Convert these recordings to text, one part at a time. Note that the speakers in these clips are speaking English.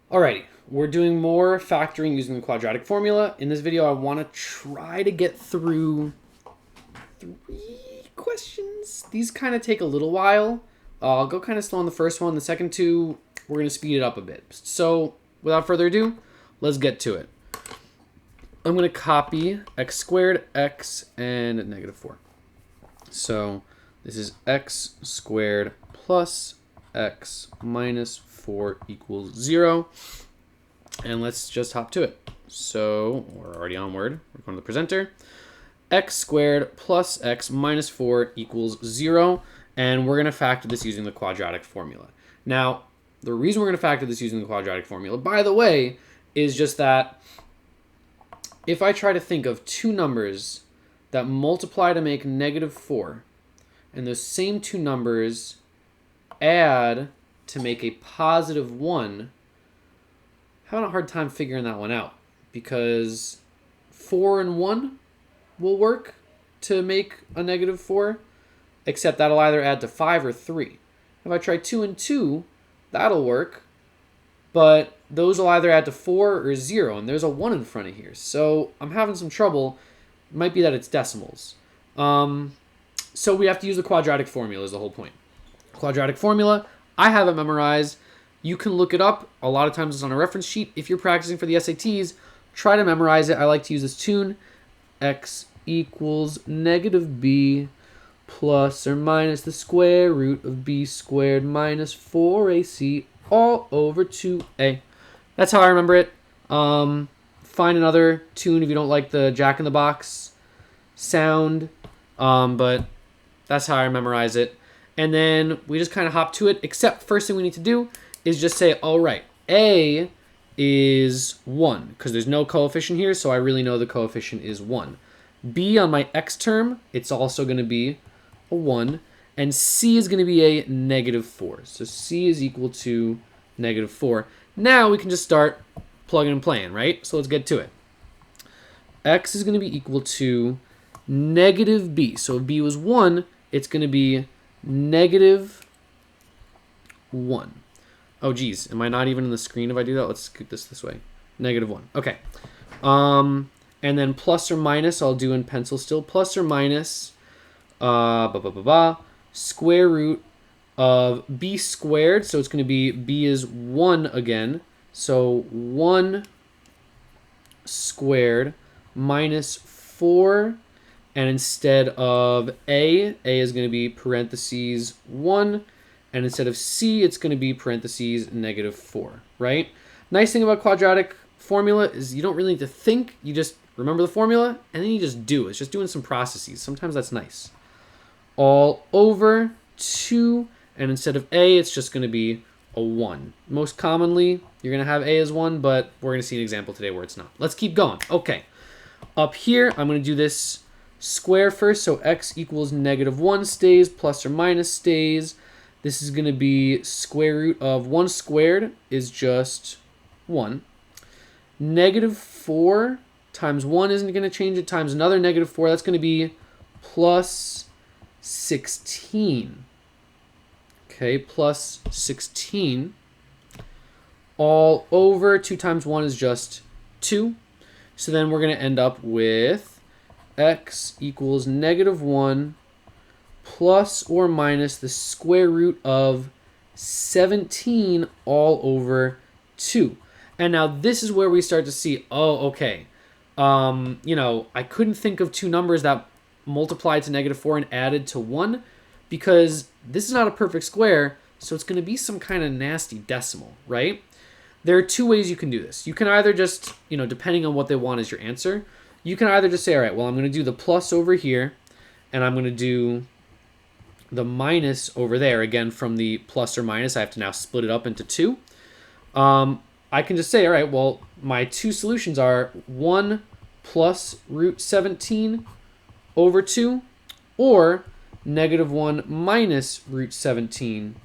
Alrighty, we're doing more factoring using the quadratic formula. In this video, I want to try to get through 3 questions. These kind of take a little while. I'll go kind of slow on the first one. The second two, we're going to speed it up a bit. So without further ado, let's get to it. I'm going to copy x squared, x, and -4. So this is x squared plus x minus 4 equals 0. And let's just hop to it. So we're already onward. We're going to the presenter. X squared plus x minus 4 equals 0. And we're going to factor this using the quadratic formula. Now, the reason we're going to factor this using the quadratic formula, by the way, is just that if I try to think of two numbers that multiply to make -4, and those same two numbers add to make a +1, I'm having a hard time figuring that one out, because 4 and 1 will work to make a -4, except that'll either add to 5 or 3. If I try 2 and 2, that'll work, but those will either add to 4 or 0, and there's a 1 in front of here. So I'm having some trouble. It might be that it's decimals. So we have to use the quadratic formula is the whole point. Quadratic formula, I have it memorized. You can look it up. A lot of times it's on a reference sheet. If you're practicing for the SATs, try to memorize it. I like to use this tune. X equals -b plus or minus the square root of b squared minus 4ac all over 2a. That's how I remember it. Find another tune if you don't like the Jack in the Box sound, but that's how I memorize it. And then we just kind of hop to it, except first thing we need to do is just say, all right, a is 1, because there's no coefficient here, so I really know the coefficient is 1. B on my x term, it's also going to be a 1, and c is going to be a -4. So c is equal to -4. Now we can just start plugging and playing, right? So let's get to it. X is going to be equal to -b. So if b was 1, it's going to be -1. Oh, geez. Am I not even in the screen if I do that? Let's scoot this way. -1. Okay. And then plus or minus, I'll do in pencil still. Plus or minus square root of b squared. So it's going to be b is 1 again. So 1 squared minus 4. And instead of a is going to be parentheses 1. And instead of c, it's going to be parentheses -4, right? Nice thing about quadratic formula is you don't really need to think. You just remember the formula, and then you just do it. It's just doing some processes. Sometimes that's nice. All over 2, and instead of a, it's just going to be a 1. Most commonly, you're going to have a as 1, but we're going to see an example today where it's not. Let's keep going. Okay. Up here, I'm going to do this square first, so x equals -1 stays, plus or minus stays. This is going to be square root of 1 squared is just 1. -4 times 1 isn't going to change it, times another -4. That's going to be plus 16. Okay, plus 16. All over 2 times 1 is just 2. So then we're going to end up with x equals -1 plus or minus the square root of 17 all over 2. And now this is where we start to see, oh, okay. I couldn't think of two numbers that multiplied to -4 and added to 1 because this is not a perfect square, so it's going to be some kind of nasty decimal, right? There are two ways you can do this. You can either just, depending on what they want as your answer, you can either just say, all right, well, I'm going to do the plus over here, and I'm going to do the minus over there. Again, from the plus or minus, I have to now split it up into 2. I can just say, all right, well, my two solutions are 1 plus root 17 over 2, or -1 minus root 17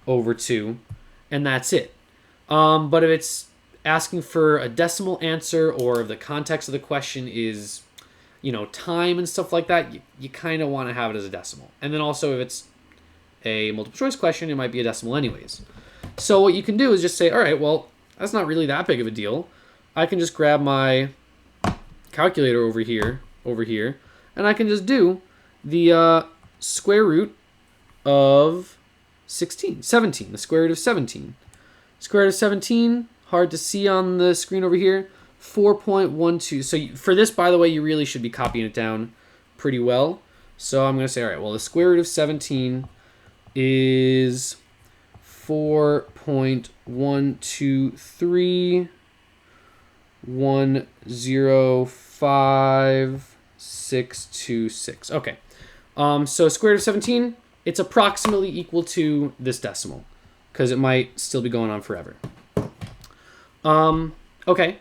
over 2, and that's it. But if it's asking for a decimal answer, or if the context of the question is time and stuff like that, you kind of want to have it as a decimal. And then also if it's a multiple choice question, it might be a decimal anyways. So what you can do is just say, all right, well, that's not really that big of a deal. I can just grab my calculator over here, and I can just do the square root of 17, the square root of 17. Square root of 17, hard to see on the screen over here, 4.12. So for this, by the way, you really should be copying it down pretty well. So I'm going to say, all right, well, the square root of 17 is 4.123105626. Okay. So square root of 17, it's approximately equal to this decimal because it might still be going on forever. Okay.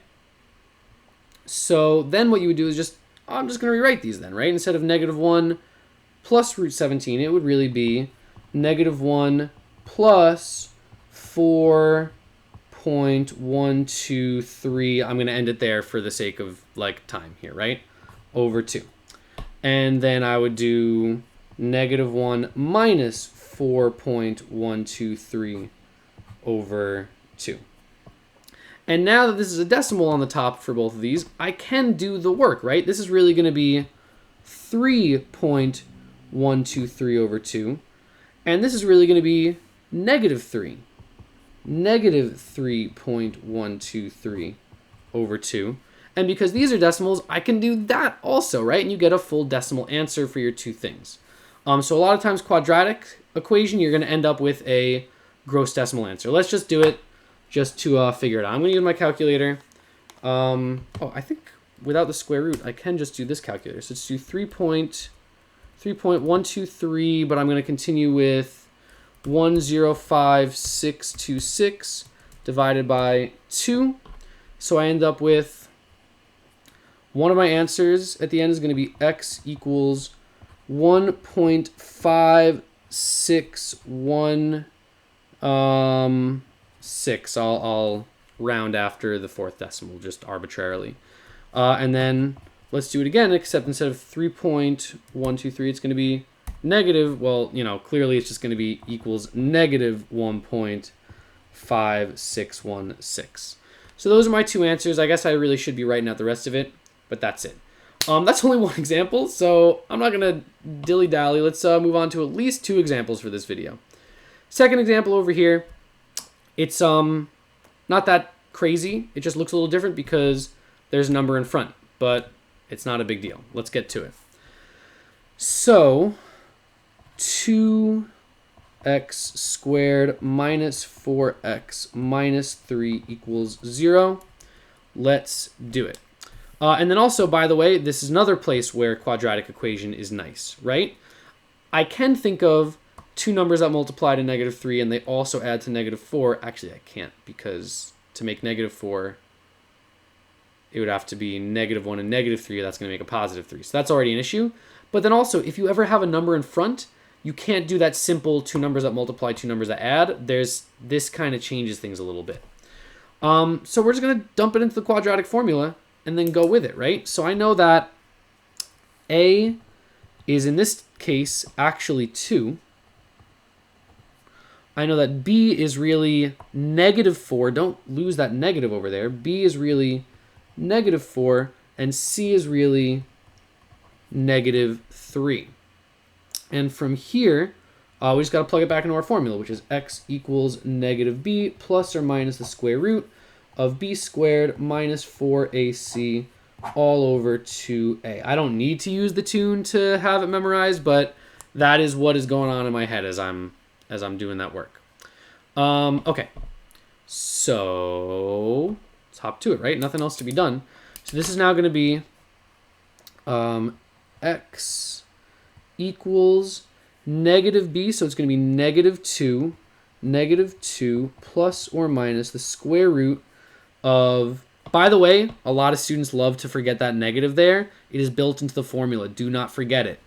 So then what you would do is I'm just going to rewrite these then, right? Instead of -1 plus root 17, it would really be -1 plus 4.123. I'm going to end it there for the sake of like time here, right? Over 2. And then I would do -1 minus 4.123 over 2. And now that this is a decimal on the top for both of these, I can do the work, right? This is really going to be 3.123 over 2. And this is really going to be -3. -3.123 over 2. And because these are decimals, I can do that also, right? And you get a full decimal answer for your two things. So a lot of times quadratic equation, you're going to end up with a gross decimal answer. Let's just do it just to figure it out. I'm going to use my calculator. I think without the square root, I can just do this calculator. So let's do 3.123, but I'm going to continue with 105,626 divided by 2. So I end up with one of my answers at the end is going to be x equals 1.561 I'll round after the fourth decimal just arbitrarily. And then let's do it again, except instead of 3.123, it's going to be negative. Well, clearly it's just going to be equals -1.5616. So those are my two answers. I guess I really should be writing out the rest of it, but that's it. That's only one example, so I'm not going to dilly-dally. Let's move on to at least 2 examples for this video. Second example over here. It's not that crazy. It just looks a little different because there's a number in front, but it's not a big deal. Let's get to it. So 2x squared minus 4x minus 3 equals 0. Let's do it. And then also, by the way, this is another place where quadratic equation is nice, right? I can think of two numbers that multiply to -3 and they also add to -4. Actually, I can't, because to make -4, it would have to be -1 and -3. That's going to make a +3. So that's already an issue. But then also, if you ever have a number in front, you can't do that simple two numbers that multiply, two numbers that add. This kind of changes things a little bit. So we're just going to dump it into the quadratic formula and then go with it, right? So I know that A is, in this case, actually 2. I know that B is really -4. Don't lose that negative over there. B is really -4, and C is really -3. And from here, we just got to plug it back into our formula, which is x equals -b plus or minus the square root of b squared minus 4ac all over 2a. I don't need to use the tune to have it memorized, but that is what is going on in my head as I'm doing that work. Okay, so let's hop to it, right? Nothing else to be done. So this is now going to be x equals -b, so it's going to be -2 plus or minus the square root of, by the way, a lot of students love to forget that negative there. It is built into the formula. Do not forget it.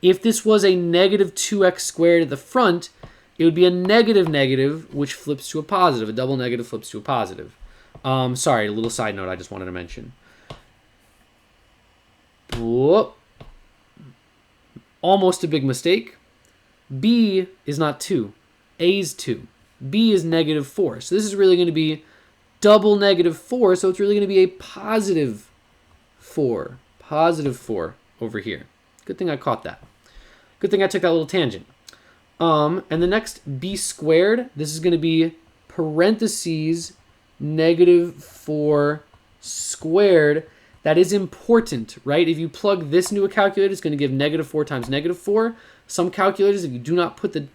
If this was a -2x squared at the front, it would be a negative, which flips to a positive. A double negative flips to a positive. Sorry, a little side note I just wanted to mention. Whoop. Almost a big mistake. B is not 2. A is 2. B is -4. So this is really going to be double negative 4, so it's really going to be a positive 4. Positive 4 over here. Good thing I caught that. Good thing I took that little tangent. And the next b squared, this is going to be parentheses negative 4 squared. That is important, right? If you plug this into a calculator, it's going to give negative 4 times negative 4. Some calculators, if you do not put the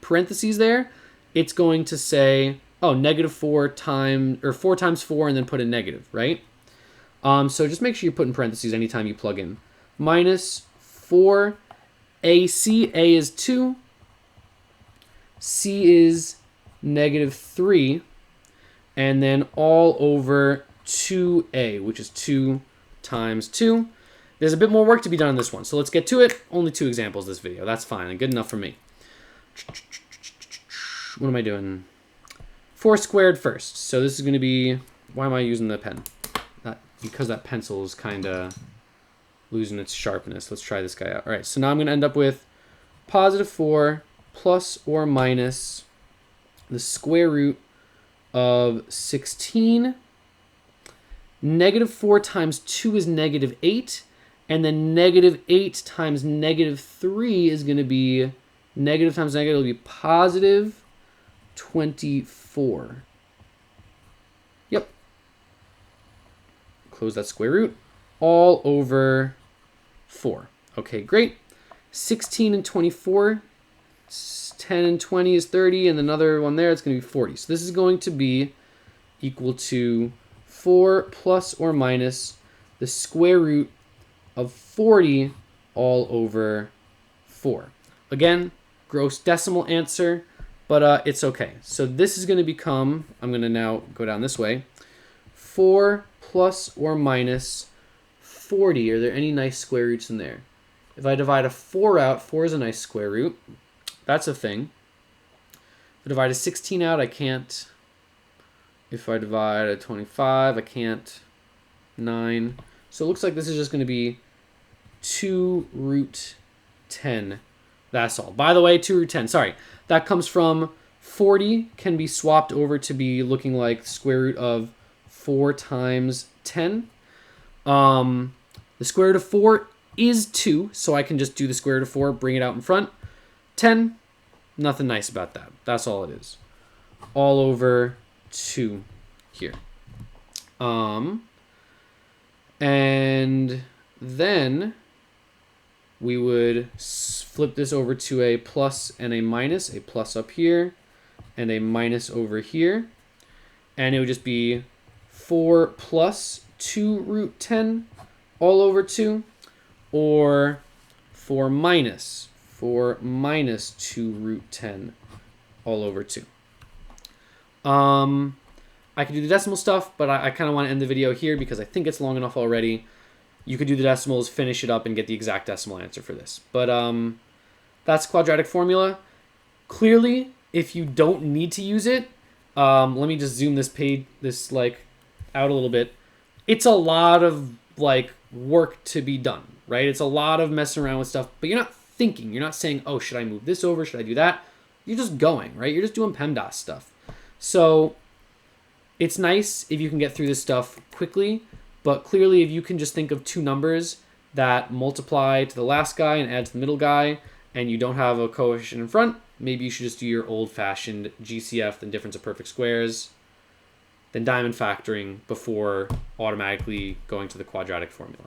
parentheses there, it's going to say, oh, negative 4 times, or 4 times 4, and then put a negative, right? So just make sure you put in parentheses anytime you plug in. Minus 4 AC. A is 2. C is negative 3. And then all over 2A, which is 2 times 2. There's a bit more work to be done on this one, so let's get to it. Only 2 examples this video. That's fine and good enough for me. What am I doing? 4 squared first. So this is going to be... Why am I using the pen? Because that pencil is kind of losing its sharpness. Let's try this guy out. All right, so now I'm going to end up with positive 4 plus or minus the square root of 16. Negative 4 times 2 is negative 8. And then negative 8 times negative 3 is going to be negative times negative will be positive 24. Yep. Close that square root. All over 4. Okay, great. 16 and 24. 10 and 20 is 30. And another one there, it's going to be 40. So this is going to be equal to 4 plus or minus the square root of 40 all over 4. Again, gross decimal answer, but it's okay. So this is going to become, I'm going to now go down this way, 4 plus or minus 40. Are there any nice square roots in there? If I divide a 4 out, 4 is a nice square root. That's a thing. If I divide a 16 out, I can't. If I divide a 25, I can't. 9. So it looks like this is just going to be 2 root 10. That's all. By the way, 2 root 10. Sorry. That comes from 40 can be swapped over to be looking like the square root of 4 times 10. The square root of 4 is 2, so I can just do the square root of 4, bring it out in front. 10, nothing nice about that. That's all it is. All over 2 here. And then we would flip this over to a plus and a plus up here and a minus over here. And it would just be 4 plus 2 root 10 all over 2, or 4 minus 2 root 10 all over 2. I could do the decimal stuff, but I kind of want to end the video here because I think it's long enough already. You could do the decimals, finish it up, and get the exact decimal answer for this. But that's quadratic formula. Clearly, if you don't need to use it, let me just zoom this out a little bit. It's a lot of work to be done, right? It's a lot of messing around with stuff, but you're not thinking. You're not saying, oh, should I move this over? Should I do that? You're just going, right? You're just doing PEMDAS stuff. So it's nice if you can get through this stuff quickly, but clearly if you can just think of 2 numbers that multiply to the last guy and add to the middle guy, and you don't have a coefficient in front, maybe you should just do your old-fashioned GCF, the difference of perfect squares, then diamond factoring before automatically going to the quadratic formula.